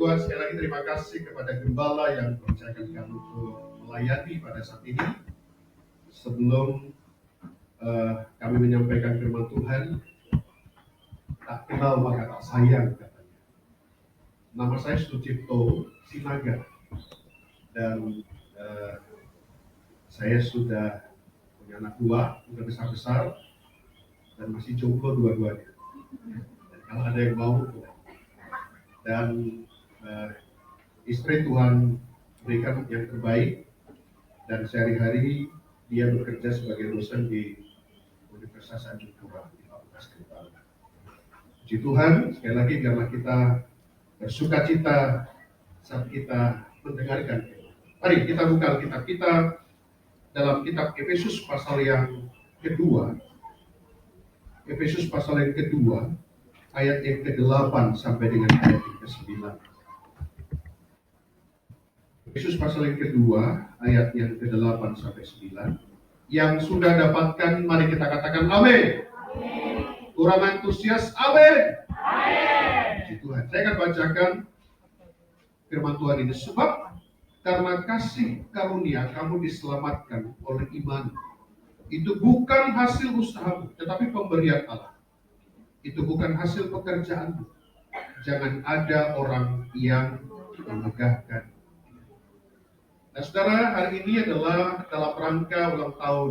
Tuhan, sekali lagi terima kasih kepada Gembala yang mempercayakan kami untuk melayani pada saat ini. Sebelum kami menyampaikan firman Tuhan, tak kenal maka tak sayang katanya. Nama saya Sucipto Sinaga dan saya sudah punya anak dua, udah besar-besar dan masih jomblo dua-duanya. Dan kalau ada yang mau, dan istri Tuhan berikan yang terbaik, dan sehari-hari dia bekerja sebagai dosen di Universitas Tanjung Pura di Fakultas Kedokteran. Puji Tuhan, sekali lagi biarlah kita bersuka cita saat kita mendengarkan. Mari kita buka Alkitab kita dalam kitab Efesus pasal yang kedua. Efesus pasal yang kedua, ayat yang ke-8 sampai dengan ayat yang ke-9. Efesus pasal yang kedua, ayat yang ke-8 sampai 9. Yang sudah dapatkan, mari kita katakan amin. Kurang antusias, amin. Puji Tuhan. Saya akan bacakan firman Tuhan ini. Sebab karena kasih karunia kamu diselamatkan oleh iman. Itu bukan hasil usahamu, tetapi pemberian Allah. Itu bukan hasil pekerjaanmu. Jangan ada orang yang memegahkan. Nah, saudara, hari ini adalah dalam rangka ulang tahun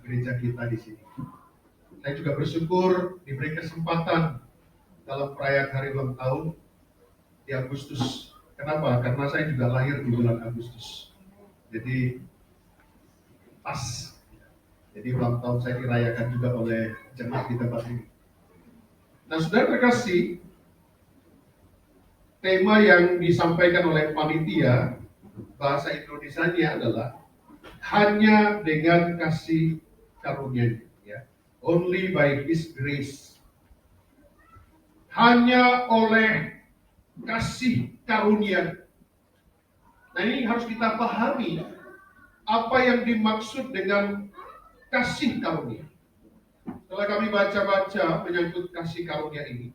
gereja kita di sini. Saya juga bersyukur diberi kesempatan dalam perayaan hari ulang tahun di Agustus. Kenapa? Karena saya juga lahir di bulan Agustus. Jadi pas. Jadi ulang tahun saya dirayakan juga oleh jemaat di tempat ini. Nah, saudara terkasih, tema yang disampaikan oleh panitia bahasa Indonesianya adalah hanya dengan kasih karunia, ya. Only by His grace. Hanya oleh kasih karunia. Nah, ini harus kita pahami apa yang dimaksud dengan kasih karunia. Setelah kami baca-baca menyangkut kasih karunia ini,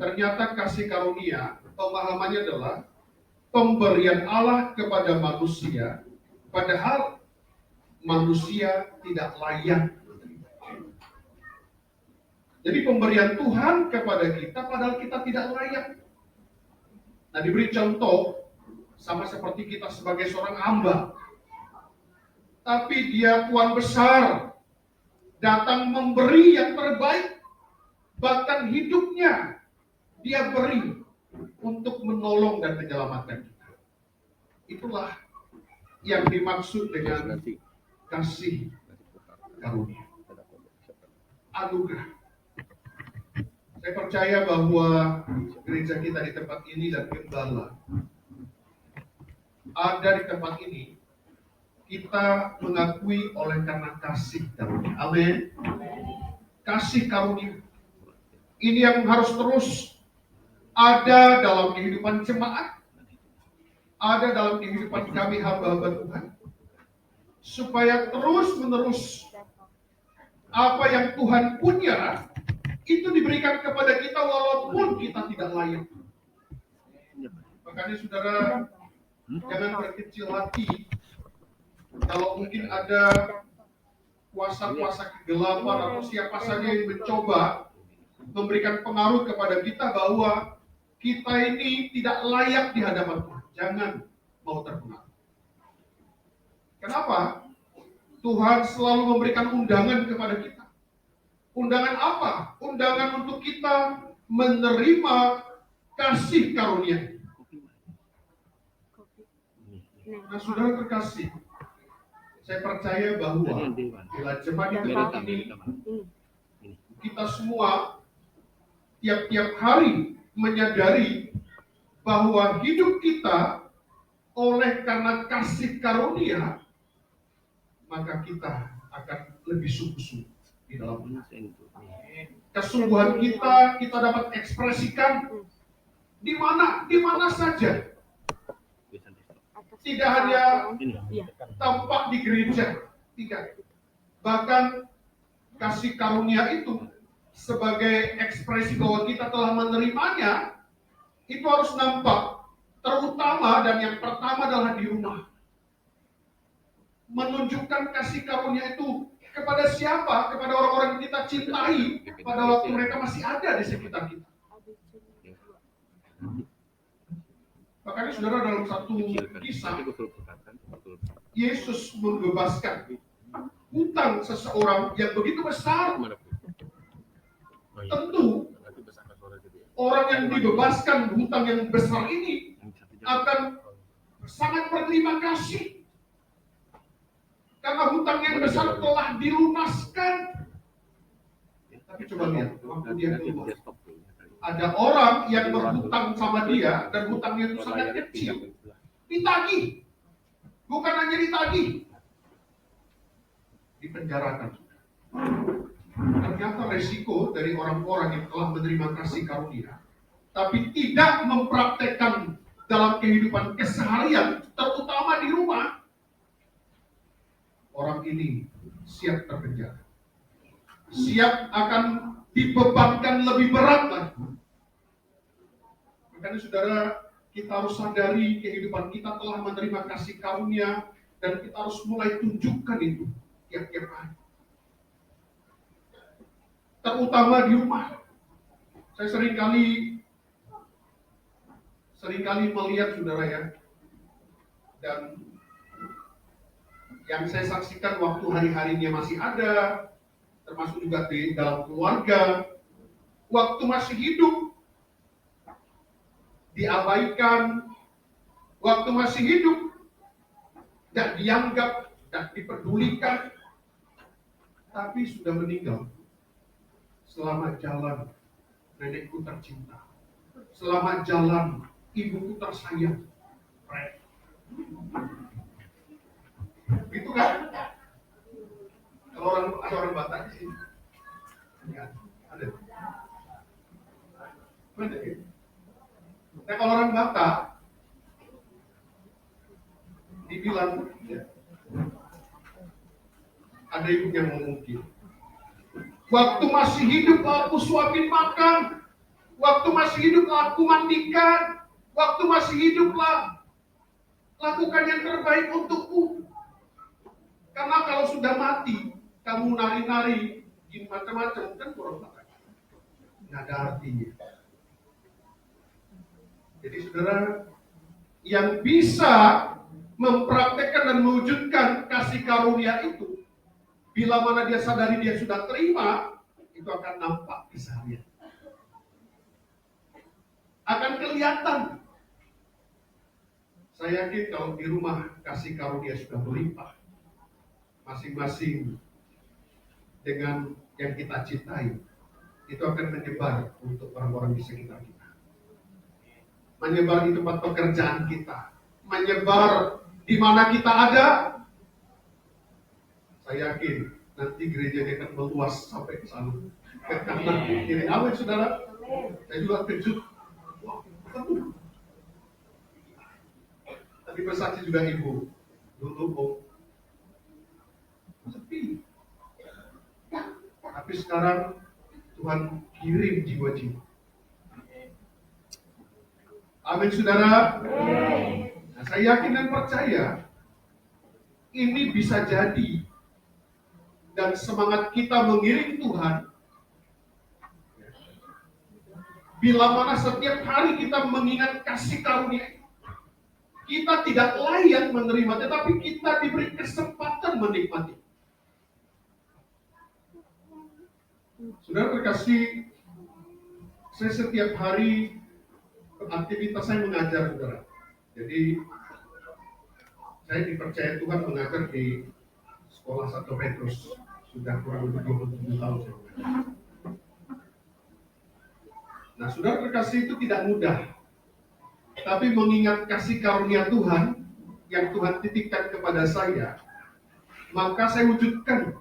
ternyata kasih karunia pemahamannya adalah pemberian Allah kepada manusia, padahal manusia tidak layak. Jadi pemberian Tuhan kepada kita, padahal kita tidak layak. Nah, diberi contoh, sama seperti kita sebagai seorang hamba. Tapi dia Tuhan besar, datang memberi yang terbaik, bahkan hidupnya dia beri untuk menolong dan menyelamatkan kita. Itulah yang dimaksud dengan kasih karunia, anugerah. Saya percaya bahwa gereja kita di tempat ini dan gembala ada di tempat ini, kita mengakui oleh karena kasih karunia. Amin. Kasih karunia ini yang harus terus ada dalam kehidupan jemaat, ada dalam kehidupan kami hamba-hamba Tuhan, supaya terus-menerus apa yang Tuhan punya itu diberikan kepada kita walaupun kita tidak layak. Makanya saudara, jangan berkecil hati kalau mungkin ada kuasa-kuasa kegelapan atau siapa saja yang mencoba memberikan pengaruh kepada kita bahwa kita ini tidak layak di hadapan Tuhan. Jangan mau terpengaruh. Kenapa? Tuhan selalu memberikan undangan kepada kita. Undangan apa? Undangan untuk kita menerima kasih karunia. Nah, saudara terkasih, saya percaya bahwa bila jemaat di tempat ini, kita semua tiap-tiap hari menyadari bahwa hidup kita oleh karena kasih karunia, maka kita akan lebih sungguh-sungguh di dalam kesungguhan kita dapat ekspresikan di mana saja. Tidak hanya tampak di gereja, tidak. Bahkan kasih karunia itu sebagai ekspresi bahwa kita telah menerimanya, itu harus nampak. Terutama dan yang pertama adalah di rumah. Menunjukkan kasih karunia itu kepada siapa? Kepada orang-orang yang kita cintai pada waktu mereka masih ada di sekitar kita. Makanya saudara, dalam satu kisah, Yesus membebaskan hutang seseorang yang begitu besar. Tentu orang yang dibebaskan hutang yang besar ini akan sangat berterima kasih karena hutang yang besar telah dilunaskan. Tapi coba lihat, waktu dia keluar, ada orang yang berhutang sama dia dan hutangnya itu sangat kecil, ditagih. Bukan hanya ditagih, dipenjarakan. Ternyata resiko dari orang-orang yang telah menerima kasih karunia tapi tidak mempraktekkan dalam kehidupan keseharian, terutama di rumah, orang ini siap terpenjara, siap akan dibebankan lebih berat lagi. Makanya saudara, kita harus sadari kehidupan kita telah menerima kasih karunia dan kita harus mulai tunjukkan itu tiap-tiap hari. Terutama di rumah. Saya seringkali melihat saudara ya, dan yang saya saksikan waktu hari-harinya masih ada, termasuk juga di dalam keluarga, waktu masih hidup diabaikan, waktu masih hidup tidak dianggap, tidak dipedulikan, tapi sudah meninggal. Selamat jalan nenekku tercinta, selamat jalan ibuku tersayang. Gitu kan? Kalau ada orang Batak di sini, ya, ada. Ada ya? Nah, kalau orang Batak dibilang, ya, ada ibu yang ngomong gitu. Waktu masih hidup aku suapin makan, waktu masih hidup aku mandikan, waktu masih hiduplah lakukan yang terbaik untukku. Karena kalau sudah mati, kamu nari-nari, gini macam-macam, kan kurang pakai. Nggak ada artinya. Jadi saudara, yang bisa mempraktekkan dan mewujudkan kasih karunia itu, bila mana dia sadari dia sudah terima, itu akan nampak di keseharian. Akan kelihatan. Saya yakin kalau di rumah kasih karunia sudah berlimpah, masing-masing dengan yang kita cintai, itu akan menyebar untuk orang-orang di sekitar kita. Menyebar di tempat pekerjaan kita, menyebar di mana kita ada. Saya yakin nanti gerejanya akan meluas sampai ke sana. Ke kanan, kiri. Amin, saudara. Saya juga kejut. Wah, tentu. Tadi bersaksi juga ibu. Dulu sepi. Tapi sekarang Tuhan kirim jiwa-jiwa. Amin, saudara. Nah, saya yakin dan percaya ini bisa jadi, dan semangat kita mengiring Tuhan bila mana setiap hari kita mengingat kasih karunia, kita tidak layak menerima, tetapi kita diberi kesempatan menikmati. Saudara terkasih, saya setiap hari aktivitas saya mengajar, saudara. Jadi saya dipercaya Tuhan mengajar di sekolah 1 Petrus, sudah kurang lebih 27 tahun saya mengajar. Nah, saudara terkasih, itu tidak mudah. Tapi mengingat kasih karunia Tuhan yang Tuhan titipkan kepada saya, maka saya wujudkan.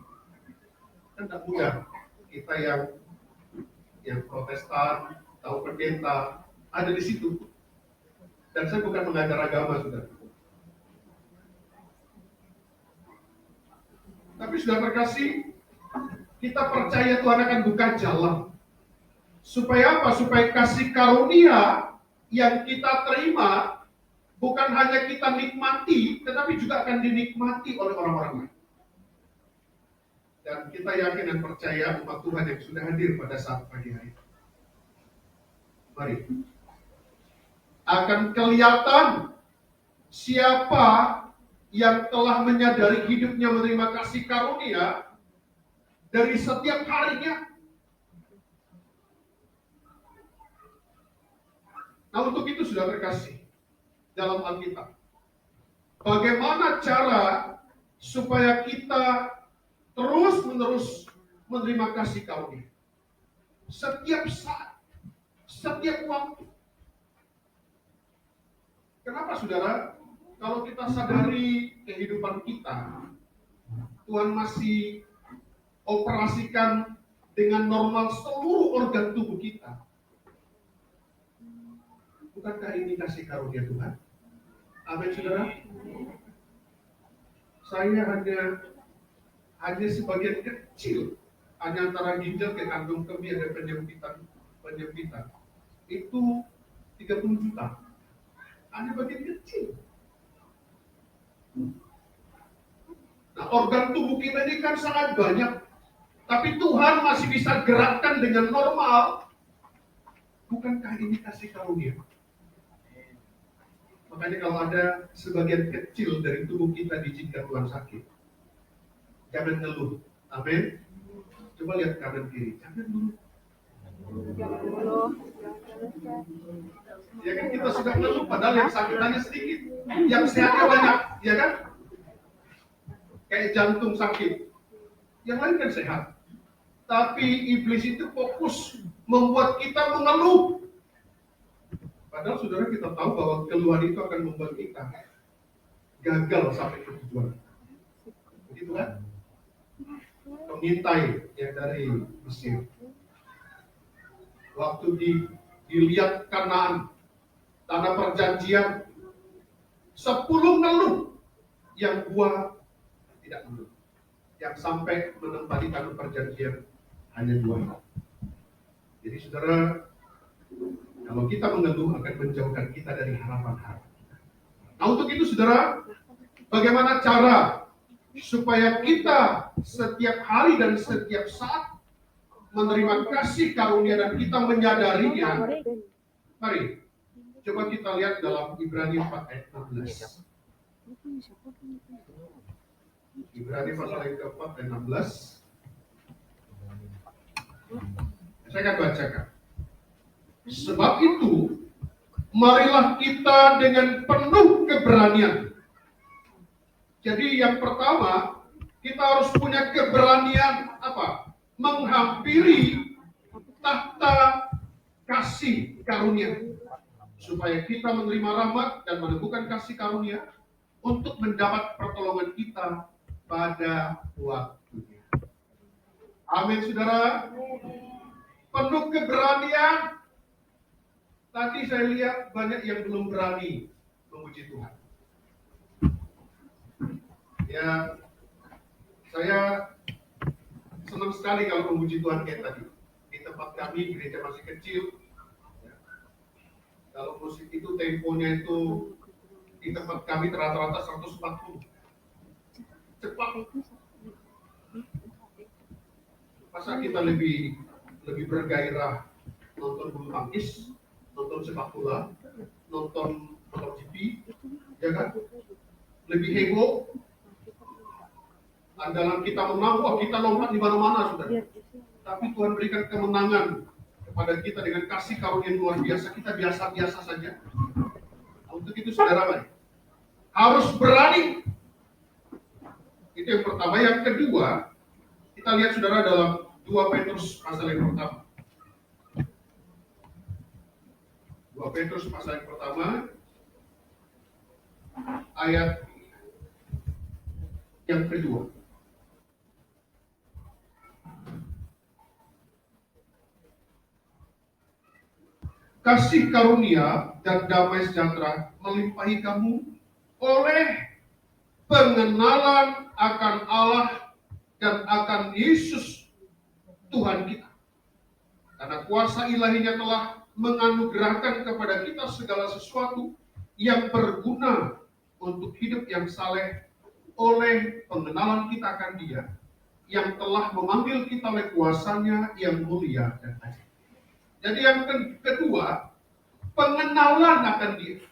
Kan tidak mudah. Kita yang Protestan, tahu pendeta, ada di situ. Dan saya bukan mengajar agama, saudara. Tapi sudah terkasih, kita percaya Tuhan akan buka jalan. Supaya apa? Supaya kasih karunia yang kita terima bukan hanya kita nikmati, tetapi juga akan dinikmati oleh orang-orang lain. Dan kita yakin dan percaya umat Tuhan yang sudah hadir pada saat pagi hari. Mari. Akan kelihatan siapa yang telah menyadari hidupnya menerima kasih karunia dari setiap harinya. Nah, untuk itu sudah terkasih dalam Alkitab. Bagaimana cara supaya kita terus-menerus menerima kasih karunia? Setiap saat, setiap waktu. Kenapa, saudara? Kalau kita sadari kehidupan kita, Tuhan masih operasikan dengan normal seluruh organ tubuh kita. Bukankah ini kasih karunia Tuhan? Amin, saudara. Saya hanya sebagian kecil, hanya antara ginjal ke kandung kemih ada penyempitan. Itu 30 juta. Hanya bagian kecil. Nah, organ tubuh kita ini kan sangat banyak, tapi Tuhan masih bisa gerakkan dengan normal. Bukankah ini kasih karunia? Makanya kalau ada sebagian kecil dari tubuh kita diizinkan Tuhan sakit, jangan ngeluh. Amin. Coba lihat kanan kiri, jangan ngeluh. Ya kan, kita sudah ngeluh padahal yang sakit hanya sedikit, yang sehatnya banyak, ya kan? Kayak jantung sakit, yang lain kan sehat. Tapi iblis itu fokus membuat kita mengeluh. Padahal saudara, kita tahu bahwa keluhan itu akan membuat kita gagal sampai ke tujuan. Begitu kan? Pengintai yang dari Mesir, waktu dilihat Kanaan, tanah perjanjian, 10 ngeluh, yang 2 tidak ngeluh. Yang sampai menempati tanah perjanjian hanya 2. Jadi saudara, kalau kita mengeluh akan menjauhkan kita dari harapan-harapan. Nah, untuk itu saudara, bagaimana cara supaya kita setiap hari dan setiap saat menerima kasih karunia dan kita menyadarinya? Mari, coba kita lihat dalam Ibrani 4 ayat 16. Ibrani pasal yang keempat ayat 16. Saya akan bacakan. Sebab itu, marilah kita dengan penuh keberanian. Jadi yang pertama, kita harus punya keberanian apa? Menghampiri tahta kasih karunia. Supaya kita menerima rahmat dan menemukan kasih karunia untuk mendapat pertolongan kita pada waktunya. Amin, saudara. Penuh keberanian. Tadi saya lihat banyak yang belum berani memuji Tuhan. Ya, saya senang sekali kalau memuji Tuhan kayak tadi. Di tempat kami, gereja masih kecil. Ya. Kalau musik itu temponya itu di tempat kami rata-rata 140. Cepat. Masa kita lebih bergairah nonton bulu tangkis, nonton sepak bola, nonton MotoGP, ya kan? Lebih heboh. Andalan kita menang, wah kita lompat di mana-mana, saudara. Tapi Tuhan berikan kemenangan kepada kita dengan kasih karunia yang luar biasa. Kita biasa-biasa saja. Untuk itu, saudara, mari harus berani. Itu yang pertama. Yang kedua, kita lihat saudara dalam 2 Petrus pasal yang pertama. 2 Petrus pasal yang pertama, ayat yang kedua. Kasih karunia dan damai sejahtera melimpahi kamu oleh pengenalan akan Allah dan akan Yesus Tuhan kita. Karena kuasa ilahinya telah menganugerahkan kepada kita segala sesuatu yang berguna untuk hidup yang saleh oleh pengenalan kita akan Dia yang telah memanggil kita oleh kuasa-Nya yang mulia dan ajaib. Jadi yang kedua, pengenalan akan Dia.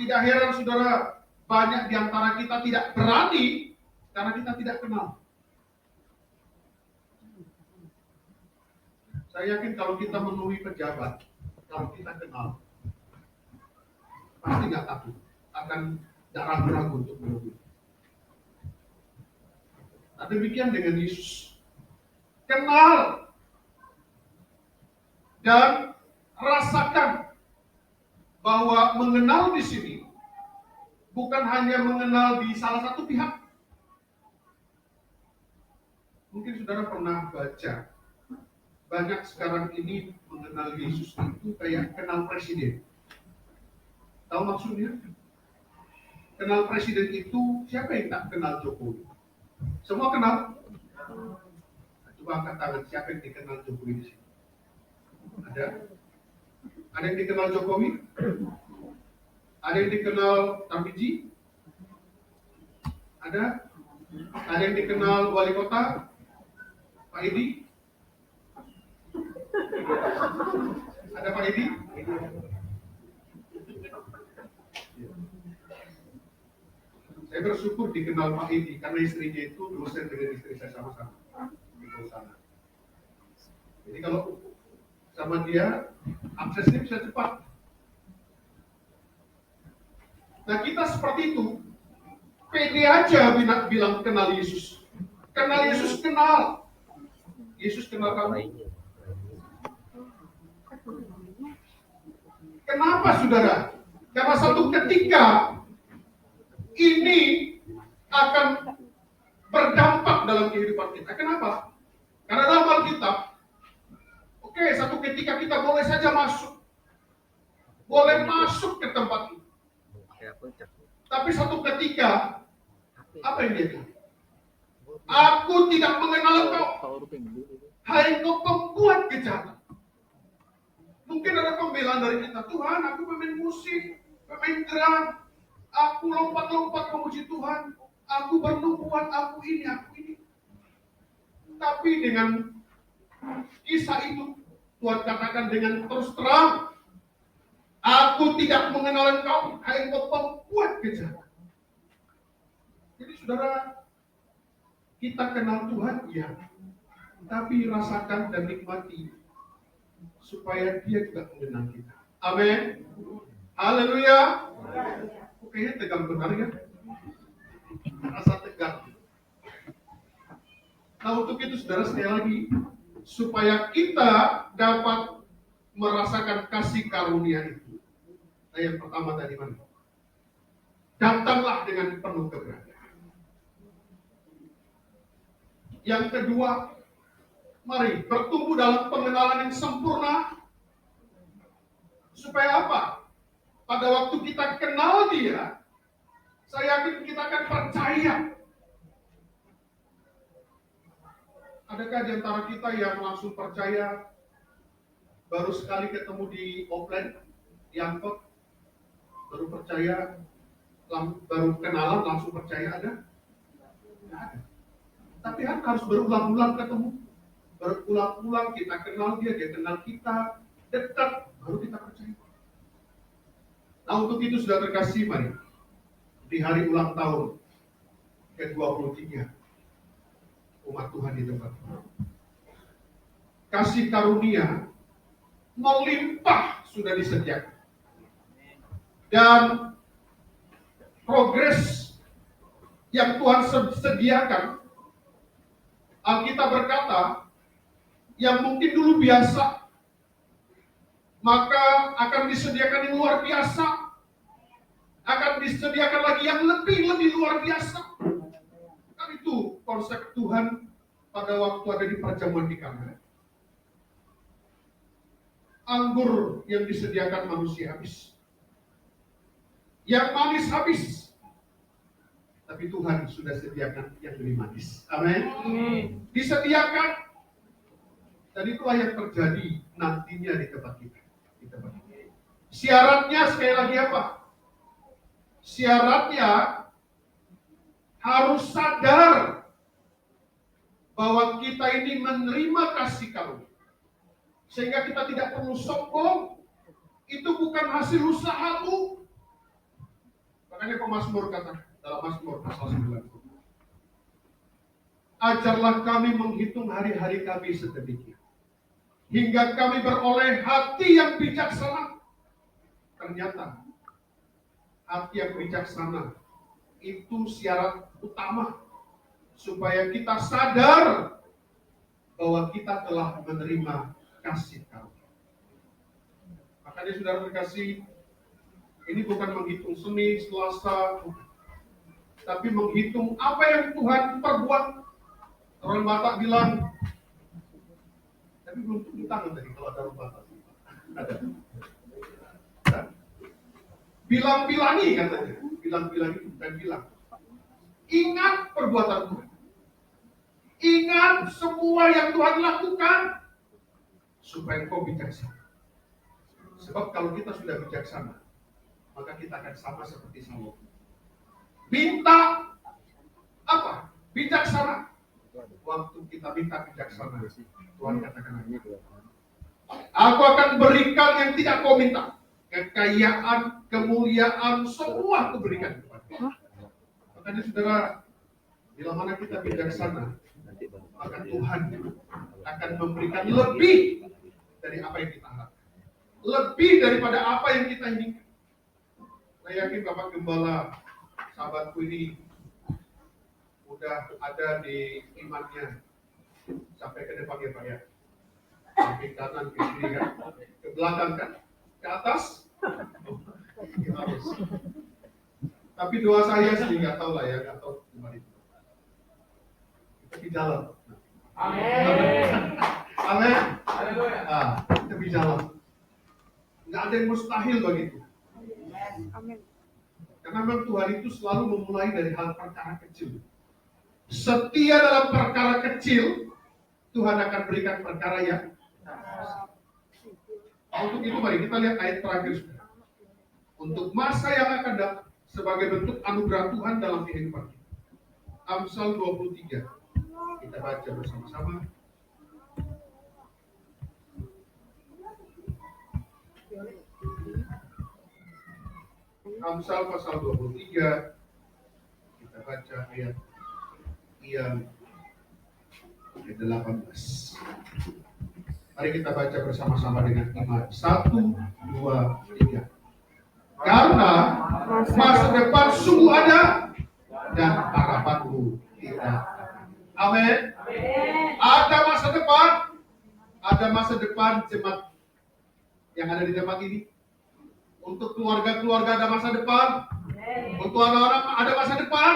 Tidak heran saudara, banyak di antara kita tidak berani karena kita tidak kenal. Saya yakin kalau kita menemui pejabat, kalau kita kenal, pasti nggak takut, akan tidak ragu-ragu untuk menemui. Nah, demikian dengan Yesus. Kenal dan rasakan bahwa mengenal di sini bukan hanya mengenal di salah satu pihak. Mungkin saudara pernah baca, banyak sekarang ini mengenal Yesus itu kayak kenal presiden. Tahu maksudnya? Kenal presiden itu, siapa yang tak kenal Jokowi? Semua kenal? Coba angkat tangan, siapa yang dikenal Jokowi di sini? Ada? Ada yang dikenal Jokowi? Ada yang dikenal Tarmiji? Ada? Ada yang dikenal wali kota? Pak Edi? Ada Pak Edi? Saya bersyukur dikenal Pak Edi karena istrinya itu dosen dengan istri saya sama-sama di sana. Jadi kalau sama dia aksesnya bisa cepat. Nah kita seperti itu, pede aja bilang kenal Yesus. Kenal Yesus, kenal. Yesus kenal kamu. Kenapa saudara? Karena satu ketika ini akan berdampak dalam kehidupan kita. Kenapa? Karena dalam Alkitab, oke, satu ketika kita boleh saja masuk. Boleh masuk ke tempat itu. Tapi satu ketika, apa yang dia bilang? Aku tidak mengenal engkau. Hai engkau pembuat kejahatan. Mungkin ada pembelaan dari kita, Tuhan, aku pemain musik, pemain drum, aku lompat-lompat memuji Tuhan, aku bernubuat, aku ini. Tapi dengan kisah itu, Tuhan katakan dengan terus terang, aku tidak mengenal engkau, hai engkau pembuat kejahatan. Jadi saudara, kita kenal Tuhan, ya, tapi rasakan dan nikmati supaya Dia juga mengenal kita. Amin. Haleluya. Kayaknya tegang benar ya. Rasa tegang. Nah untuk itu saudara sekali lagi, supaya kita dapat merasakan kasih karunia itu. Nah yang pertama tadi mana? Datanglah dengan penuh keberanian. Yang kedua, mari bertumbuh dalam pengenalan yang sempurna. Supaya apa? Pada waktu kita kenal Dia, saya yakin kita akan percaya. Adakah di antara kita yang langsung percaya baru sekali ketemu di offline, di angkot, baru percaya, baru kenalan langsung percaya ada? Tidak ada. Tapi kan harus berulang-ulang ketemu. Berulang-ulang kita kenal dia kenal kita, dekat, baru kita percaya. Nah untuk itu sudah terkasih, mari di hari ulang tahun ke-23 umat Tuhan di tempat ini, kasih karunia melimpah sudah disediakan dan progres yang Tuhan sediakan. Alkitab berkata yang mungkin dulu biasa, maka akan disediakan yang luar biasa, akan disediakan lagi yang lebih luar biasa. Kan itu konsep Tuhan pada waktu ada di perjamuan di Kana. Anggur yang disediakan manusia habis, yang manis habis, tapi Tuhan sudah sediakan yang lebih manis. Amin. Disediakan. Dan itulah yang terjadi nantinya di tempat kita. Syaratnya sekali lagi apa? Syaratnya harus sadar bahwa kita ini menerima kasih karunia. Sehingga kita tidak perlu sombong. Itu bukan hasil usahamu. Makanya pemazmur kata dalam Mazmur pasal 9. Ajarlah kami menghitung hari-hari kami sedemikian, hingga kami beroleh hati yang bijaksana. Ternyata hati yang bijaksana itu syarat utama supaya kita sadar bahwa kita telah menerima kasih karunia. Makanya saudara terkasih, ini bukan menghitung Senin, Selasa, tapi menghitung apa yang Tuhan perbuat. Orang Batak bilang, tapi belum tunjuk tangan tadi kalau ada orang Batak. Ada. Bilang-bilangi katanya, bilang-bilangi bukan bilang. Ingat perbuatan Tuhan. Ingat semua yang Tuhan lakukan supaya engkau bijaksana. Sebab kalau kita sudah bijaksana, maka kita akan sama seperti Salomo. Minta apa? Bijaksana. Waktu kita minta bijaksana, Tuhan katakan, aku akan berikan yang tidak kau minta. Kekayaan, kemuliaan, semua aku berikan kepada. Makanya saudara, bila mana kita bijaksana, maka Tuhan akan memberikan lebih dari apa yang kita harapkan. Lebih daripada apa yang kita inginkan. Saya yakin Bapak Gembala, sahabatku ini, udah ada di imannya sampai ke depan ya Pak ya. Samping kanan, ke kiri kan, ke belakang kan, ke atas. Harus. Tapi doa saya sih nggak tahu lah ya, nggak tahu gimana itu. Kita jalan. Amin. Amin. Kita jalan. Nggak ada yang mustahil begitu. Amin. Karena memang Tuhan itu selalu memulai dari hal perkara kecil. Setia dalam perkara kecil, Tuhan akan berikan perkara yang untuk itu mari kita lihat ayat terakhir. Untuk masa yang akan datang sebagai bentuk anugerah Tuhan dalam kehidupan kita. Amsal 23. Kita baca bersama-sama. Amsal pasal 23. Kita baca ayat yang ke-18. Mari kita baca bersama-sama dengan iman. 1, 2, 3. Karena masa depan sungguh ada dan harapanmu tidak. Amin. Ada masa depan. Ada masa depan jemaat yang ada di tempat ini. Untuk keluarga-keluarga ada masa depan. Untuk anak-anak ada masa depan.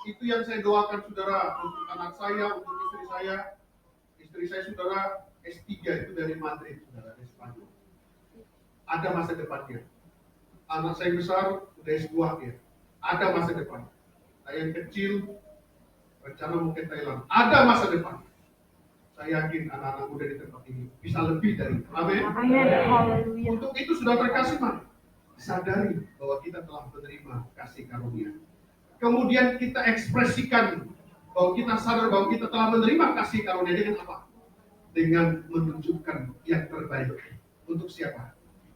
Itu yang saya doakan saudara, untuk anak saya, untuk istri saya. Istri saya saudara S3 itu dari Madrid, saudara, dari Spanyol. Ada masa depannya. Anak saya besar udah S2 ya. Ada masa depan. Saya yang kecil rencana mau ke Thailand. Ada masa depan. Saya yakin anak-anak muda di tempat ini bisa lebih dari itu. Amin. Amin. Untuk itu sudah terkasih mari sadari bahwa kita telah menerima kasih karunia. Kemudian kita ekspresikan bahwa kita sadar bahwa kita telah menerima kasih karunia dengan apa? Dengan menunjukkan yang terbaik. Untuk siapa?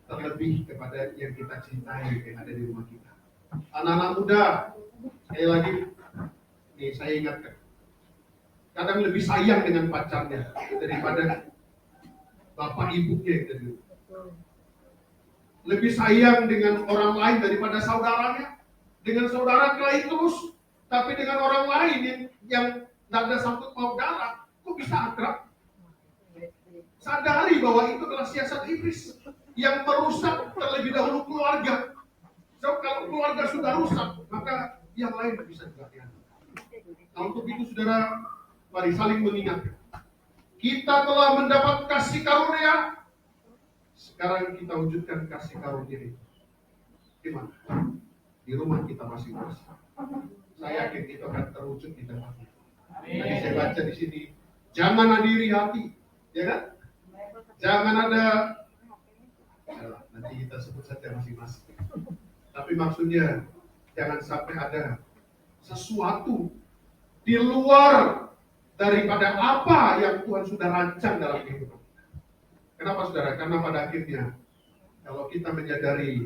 Terlebih kepada yang kita cintai yang ada di rumah kita. Anak-anak muda, sekali lagi, nih saya ingatkan, kadang lebih sayang dengan pacarnya daripada bapak ibunya gitu. Lebih sayang dengan orang lain daripada saudaranya. Dengan saudara kelahi terus, tapi dengan orang lain yang tidak ada sangkut paut darah, kok bisa akrab? Sadari bahwa itu adalah siasat iblis yang merusak terlebih dahulu keluarga. So, kalau keluarga sudah rusak, maka yang lain bisa juga dianggap. Nah, untuk itu saudara, mari saling mengingatkan. Kita telah mendapat kasih karunia. Sekarang kita wujudkan kasih karunia itu. Di mana? Di rumah kita masing-masing. Saya yakin itu akan terwujud di tempat itu. Tadi saya baca di sini, jangan hadiri hati, ya kan? Jangan ada, nanti kita sebut saja masing-masing. Tapi maksudnya jangan sampai ada sesuatu di luar daripada apa yang Tuhan sudah rancang dalam kehidupan kita. Kenapa saudara? Karena pada akhirnya kalau kita menyadari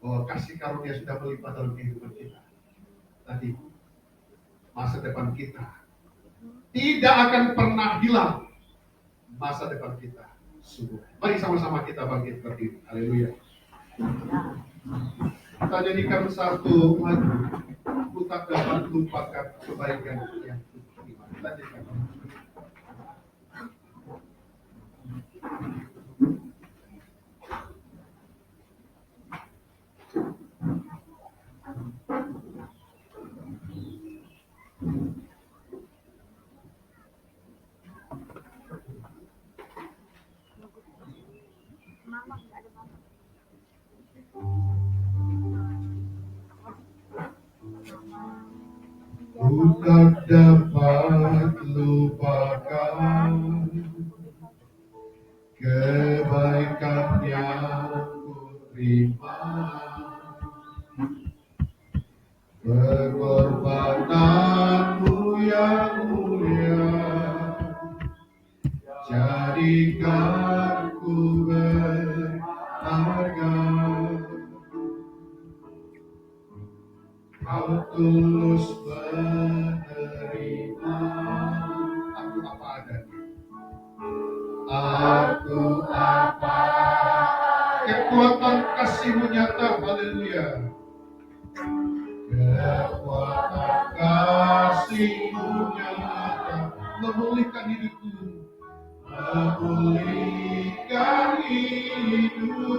bahwa kasih karunia sudah melimpah dalam kehidupan kita, tadi masa depan kita tidak akan pernah hilang. Masa depan kita sungguh. Mari sama-sama kita bangkit berdiri. Haleluya. Kita jadikan satu lagu. Ku tak dapat lupakan kebaikan yang ku terima. Kita jadikan. Ku tak dapat lupakan kebaikan yang ku terima, pengorbananmu yang mulia, jadikan ku berharga. Kau tulus menerima aku apa adanya. Aku apa kekuatan kasih-Mu nyata. Haleluya. Kekuatan kasih-Mu nyata memulihkan hidupku, memulihkan hidupku.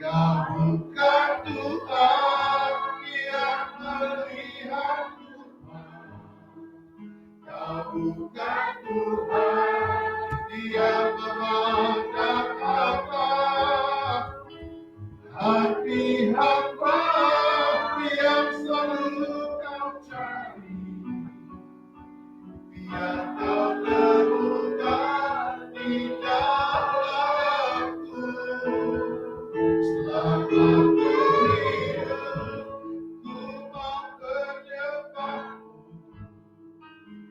Kau bukan Tuhan yang melihat Tuhan, Kau bukan Tuhan yang memandang apa hati hamba yang selalu Kau cari. Biar Kau terbuka di dalamku. Selama ku hidup, ku mau menyembah-Mu.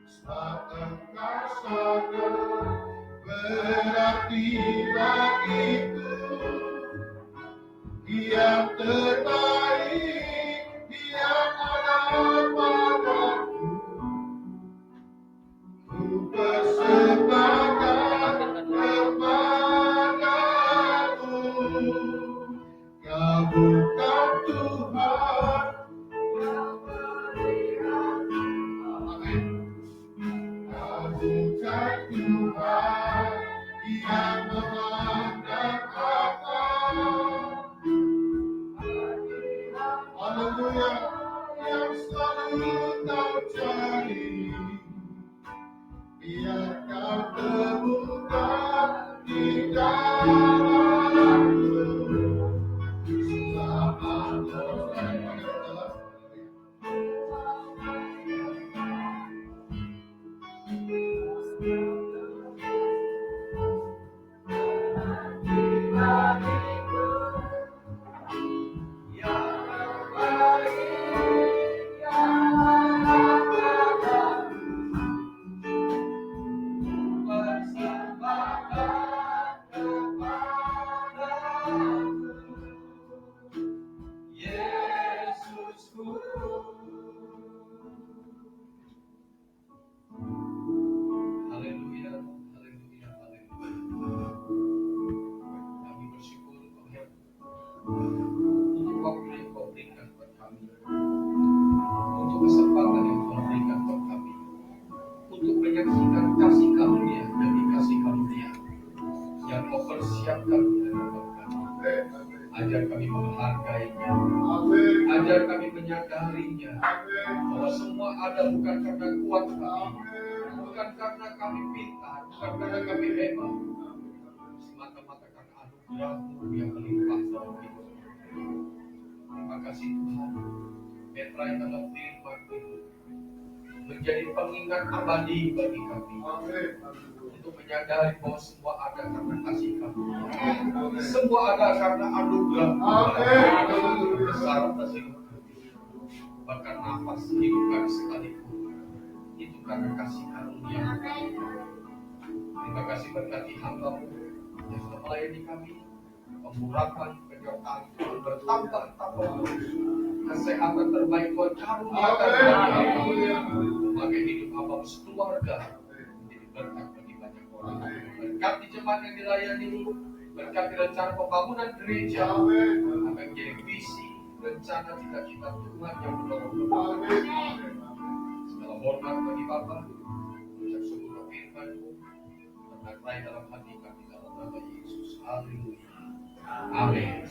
Sebab Engkau sangat berarti bagiku. Yang terbaik yang ada padaku, ku persembahkan kepada-Mu. Kau bukan Tuhan yang melihat. Amin. Kau bukan Tuhan yang memandang apa. Haleluya. Yang selalu Kau cari. Biar Kau terbuka di dalamku. Ajar kami menghargainya, ajar kami menyadarinya, bahwa semua ada bukan karena kuat kami, bukan karena kami pintar, bukan karena kami hebat, semata-mata karena anugerah-Mu yang melimpah dalam hidup. Terima kasih Tuhan. Petra yang dalam firman itu menjadi pengingat abadi bagi kami. Untuk menyadari bahwa semua ada karena kasih kami. Semua ada karena anugerah besar atas hidup kami. Bahkan nafas hidup kami sekalipun itu karena kasih karunia. Terima kasih berkati hamba-Mu yang sudah melayani kami. Pemurapan, penyertaan Tuhan bertambah-tambah terus. Kesehatan terbaik Tuhan karuniakan bagi kami. Maka hidup hamba sekeluarga menjadi berkat bagi banyak orang. Berkati jemaat yang dilayani, berkati rencana pembangunan gereja akan menjadi visi, rencana cita-cita Tuhan yang menolong. Segala hormat bagi Bapa, ucap syukur firman-Mu, ternaik dalam hati kami dalam nama Yesus. Haleluya. Amin.